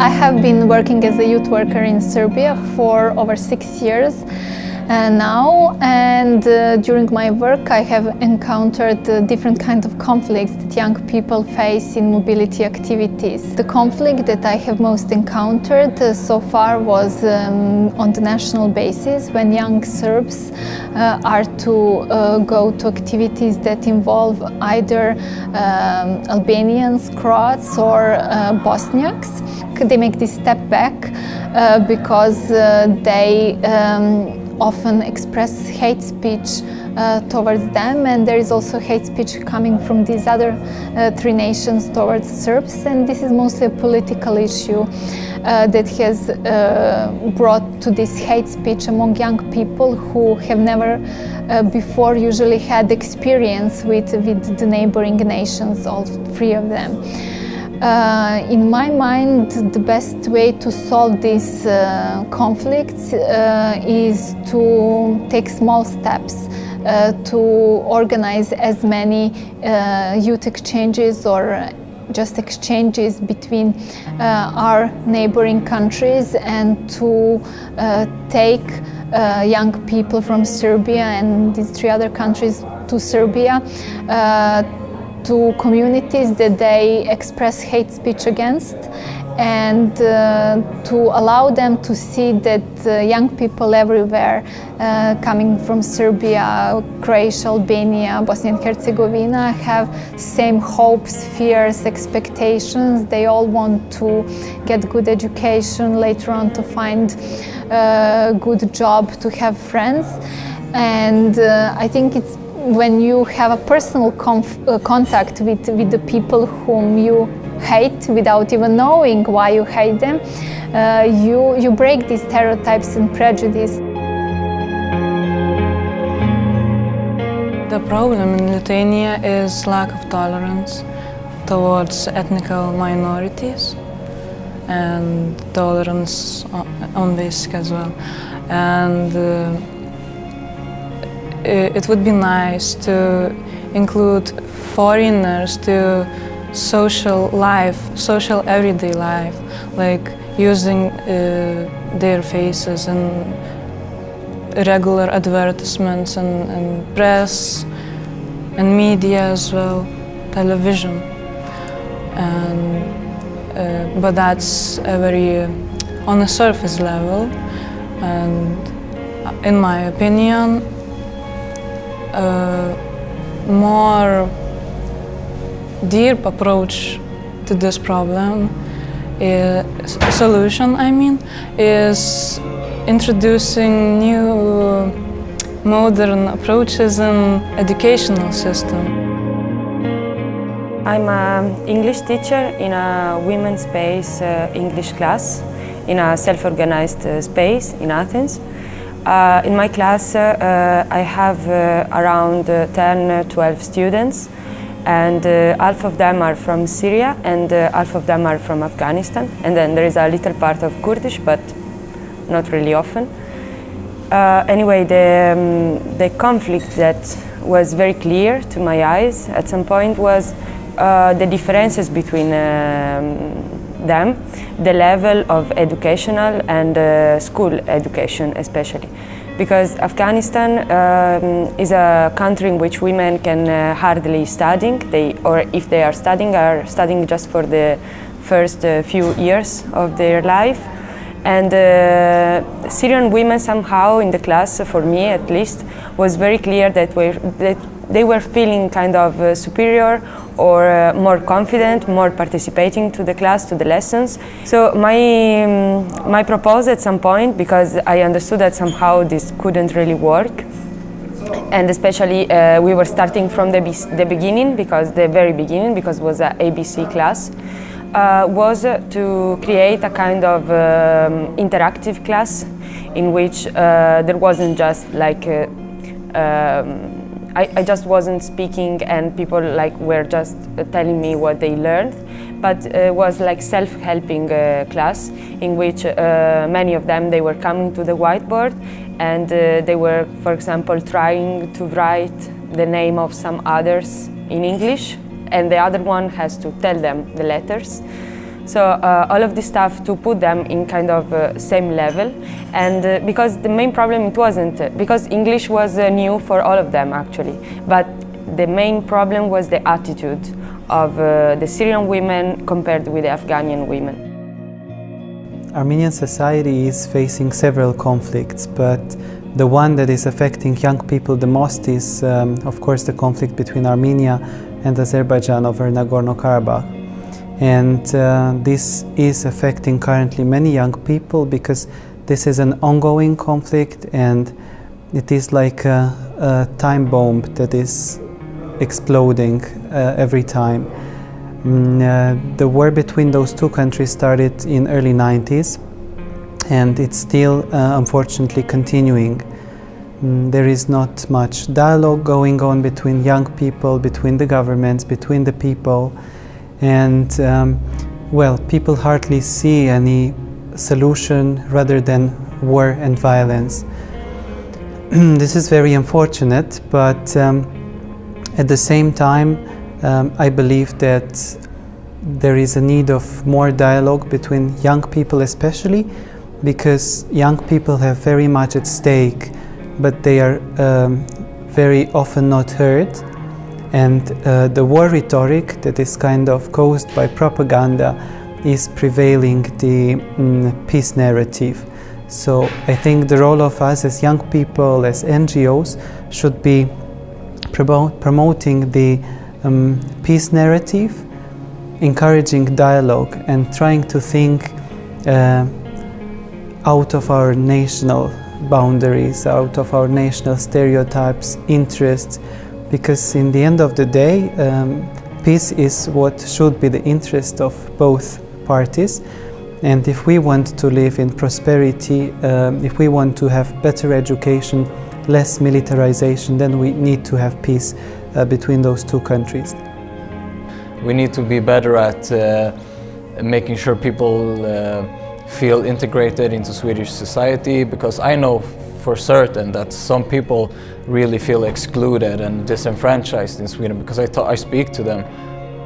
I have been working as a youth worker in Serbia for over 6 years now, and during my work I have encountered different kinds of conflicts that young people face in mobility activities. The conflict that I have most encountered so far was on the national basis, when young Serbs are to go to activities that involve either Albanians, Croats or Bosniaks. They make this step back because they often express hate speech towards them, and there is also hate speech coming from these other three nations towards Serbs, and this is mostly a political issue that has brought to this hate speech among young people who have never before usually had experience with the neighboring nations, all three of them. In my mind, the best way to solve these conflicts is to take small steps, to organize as many youth exchanges or just exchanges between our neighboring countries, and to take young people from Serbia and these three other countries to Serbia to communities that they express hate speech against, and to allow them to see that young people everywhere coming from Serbia, Croatia, Albania, Bosnia and Herzegovina have same hopes, fears, expectations. They all want to get good education, later on to find a good job, to have friends. And I think it's when you have a personal contact with the people whom you hate without even knowing why you hate them, you break these stereotypes and prejudice. The problem in Lithuania is lack of tolerance towards ethnical minorities and tolerance on basic as well. And it would be nice to include foreigners to social life, social everyday life, like using their faces in regular advertisements and press and media as well, television. And but that's a very on a surface level, and in my opinion, more deep approach to this problem, solution I mean, is introducing new modern approaches in educational system. I'm an English teacher in a women's space English class in a self-organized space in Athens. In my class I have around 10-12 students, and half of them are from Syria and half of them are from Afghanistan, and then there is a little part of Kurdish, but not really often. Anyway, the conflict that was very clear to my eyes at some point was the differences between them, the level of educational and school education especially. Because Afghanistan is a country in which women can hardly study, or if they are studying just for the first few years of their life. And Syrian women somehow in the class, for me at least, was very clear that they were feeling kind of superior or more confident, more participating to the class, to the lessons. So my proposal at some point, because I understood that somehow this couldn't really work, and especially we were starting from the beginning, because the very beginning, because it was an ABC class, was to create a kind of interactive class in which there wasn't just like I just wasn't speaking and people like were just telling me what they learned, but it was like self-helping class in which many of them, they were coming to the whiteboard and they were, for example, trying to write the name of some others in English, and the other one has to tell them the letters. So all of this stuff to put them in kind of same level, and because the main problem it wasn't, because English was new for all of them actually, but the main problem was the attitude of the Syrian women compared with the Afghani women. Armenian society is facing several conflicts, but the one that is affecting young people the most is, of course, the conflict between Armenia and Azerbaijan over Nagorno-Karabakh. And this is affecting currently many young people because this is an ongoing conflict and it is like a time bomb that is exploding every time. The war between those two countries started in early 90s and it's still unfortunately continuing. There is not much dialogue going on between young people, between the governments, between the people, and well, people hardly see any solution rather than war and violence. This is very unfortunate, but at the same time I believe that there is a need of more dialogue between young people, especially because young people have very much at stake, but they are very often not heard. And the war rhetoric that is kind of caused by propaganda is prevailing the peace narrative. So I think the role of us as young people, as NGOs, should be promoting the peace narrative, encouraging dialogue and trying to think out of our national boundaries, out of our national stereotypes, interests, because in the end of the day, peace is what should be the interest of both parties. And if we want to live in prosperity, if we want to have better education, less militarization, then we need to have peace between those two countries. We need to be better at making sure people feel integrated into Swedish society, because I know for certain that some people really feel excluded and disenfranchised in Sweden, because I speak to them.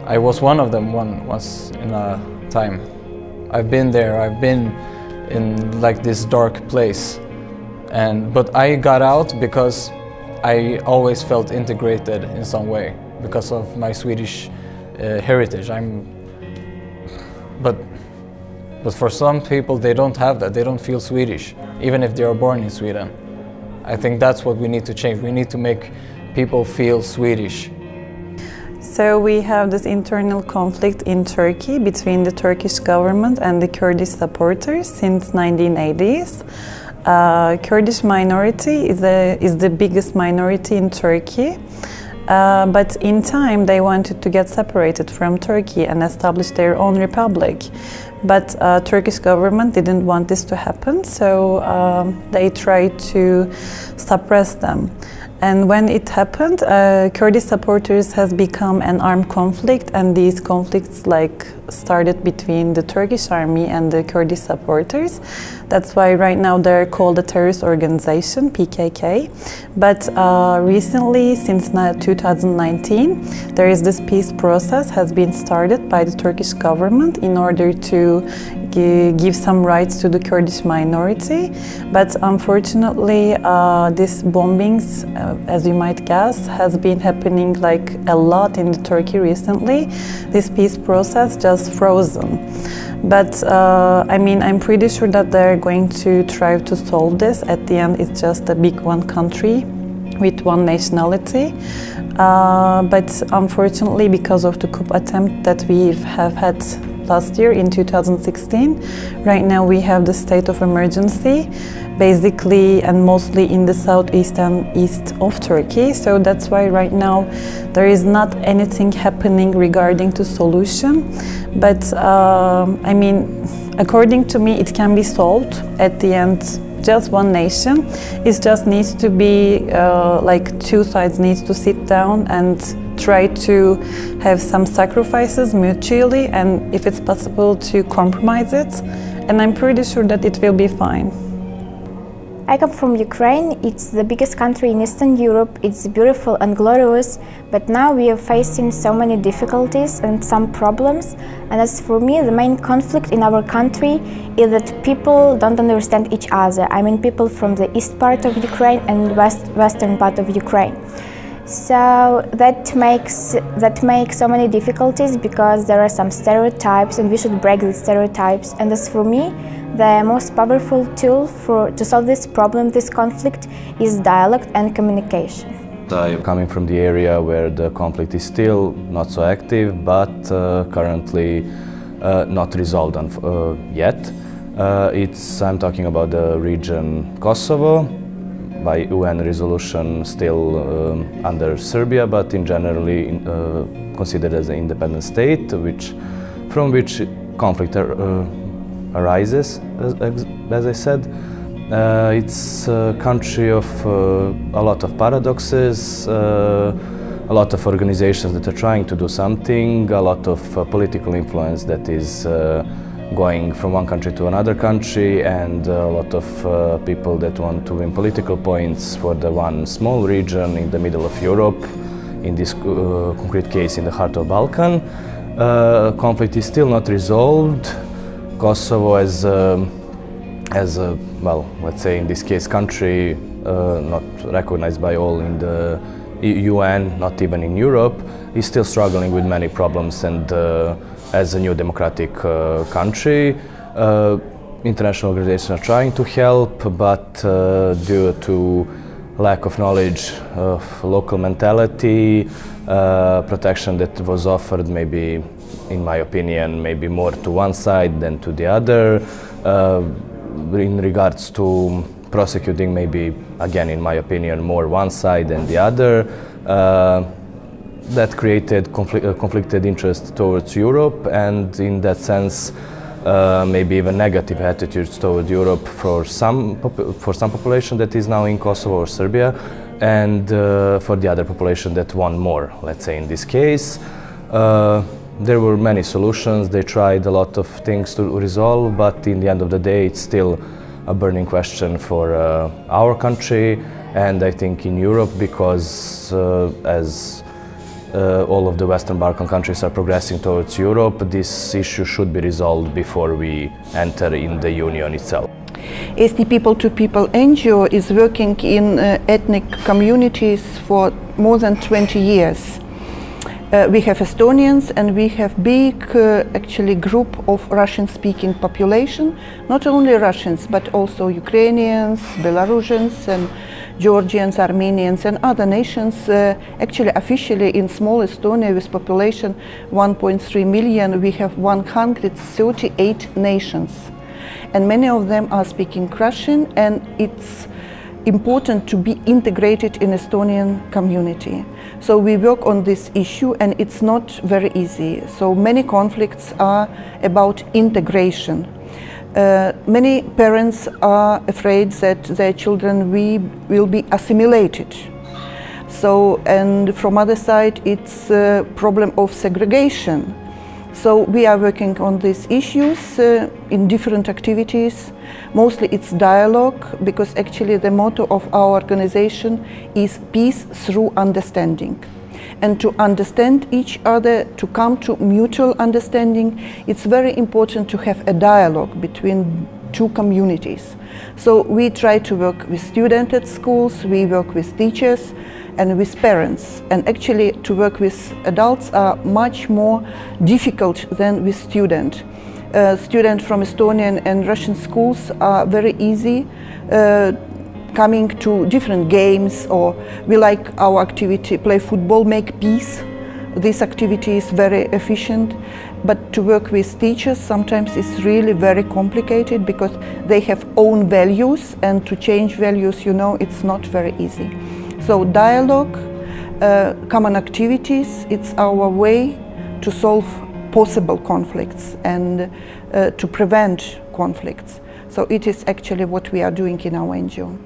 I was one of them once in a time. I've been there, I've been in like this dark place, but I got out because I always felt integrated in some way because of my Swedish heritage. But for some people, they don't have that. They don't feel Swedish, even if they are born in Sweden. I think that's what we need to change. We need to make people feel Swedish. So we have this internal conflict in Turkey between the Turkish government and the Kurdish supporters since 1980s. Kurdish minority is the biggest minority in Turkey. But in time they wanted to get separated from Turkey and establish their own republic. But Turkish government didn't want this to happen, so they tried to suppress them. And when it happened, Kurdish supporters has become an armed conflict, and these conflicts started between the Turkish army and the Kurdish supporters. That's why right now they're called a terrorist organization, PKK. But recently, since 2019, there is this peace process has been started by the Turkish government in order to give some rights to the Kurdish minority. But unfortunately, these bombings, as you might guess, has been happening a lot in Turkey recently. This peace process just frozen. But I'm pretty sure that they're going to try to solve this. At the end, it's just a big one country with one nationality. But unfortunately, because of the coup attempt that we have had last year in 2016, right now we have the state of emergency, basically and mostly in the southeast and east of Turkey. So that's why right now there is not anything happening regarding to solution. But according to me, it can be solved at the end. Just one nation. It just needs to be two sides needs to sit down and try to have some sacrifices mutually, and if it's possible to compromise it, and I'm pretty sure that it will be fine. I come from Ukraine. It's the biggest country in Eastern Europe. It's beautiful and glorious, but now we are facing so many difficulties and some problems. And as for me, the main conflict in our country is that people don't understand each other. I mean, people from the east part of Ukraine and western part of Ukraine. So that makes so many difficulties because there are some stereotypes, and we should break the stereotypes. And as for me, the most powerful tool to solve this problem, this conflict, is dialogue and communication. I'm coming from the area where the conflict is still not so active, but currently not resolved yet. I'm talking about the region Kosovo, by UN resolution still under Serbia, but in generally considered as an independent state, from which conflict arises, as I said. It's a country of a lot of paradoxes, a lot of organizations that are trying to do something, a lot of political influence that is going from one country to another country, and a lot of people that want to win political points for the one small region in the middle of Europe, in this concrete case in the heart of Balkan. Conflict is still not resolved. Kosovo as a, well, let's say in this case country not recognized by all in the UN, not even in Europe, is still struggling with many problems, and as a new democratic country, international organizations are trying to help, but due to lack of knowledge of local mentality, protection that was offered maybe, in my opinion, maybe more to one side than to the other, in regards to prosecuting maybe, again in my opinion, more one side than the other. That created conflicted interest towards Europe, and in that sense maybe even negative attitudes toward Europe for some population that is now in Kosovo or Serbia, and for the other population that want more, let's say in this case. There were many solutions. They tried a lot of things to resolve, but in the end of the day it's still a burning question for our country, and I think in Europe, because as all of the Western Balkan countries are progressing towards Europe, this issue should be resolved before we enter in the Union itself. Eesti People to People NGO is working in ethnic communities for more than 20 years. We have Estonians, and we have big actually group of Russian-speaking population, not only Russians but also Ukrainians, Belarusians and Georgians, Armenians and other nations. Actually officially in small Estonia with population 1.3 million, we have 138 nations, and many of them are speaking Russian, and it's important to be integrated in Estonian community. So we work on this issue, and it's not very easy. So many conflicts are about integration. Many parents are afraid that their children will be assimilated. So, and from other side, it's a problem of segregation. So we are working on these issues in different activities. Mostly it's dialogue, because actually the motto of our organization is peace through understanding. And to understand each other, to come to mutual understanding, it's very important to have a dialogue between two communities. So we try to work with students at schools, we work with teachers and with parents. And actually to work with adults are much more difficult than with students. Students from Estonian and Russian schools are very easy coming to different games, or we like our activity, play football, make peace. This activity is very efficient, but to work with teachers sometimes is really very complicated, because they have own values, and to change values, you know, it's not very easy. So dialogue, common activities, it's our way to solve possible conflicts and to prevent conflicts. So it is actually what we are doing in our NGO.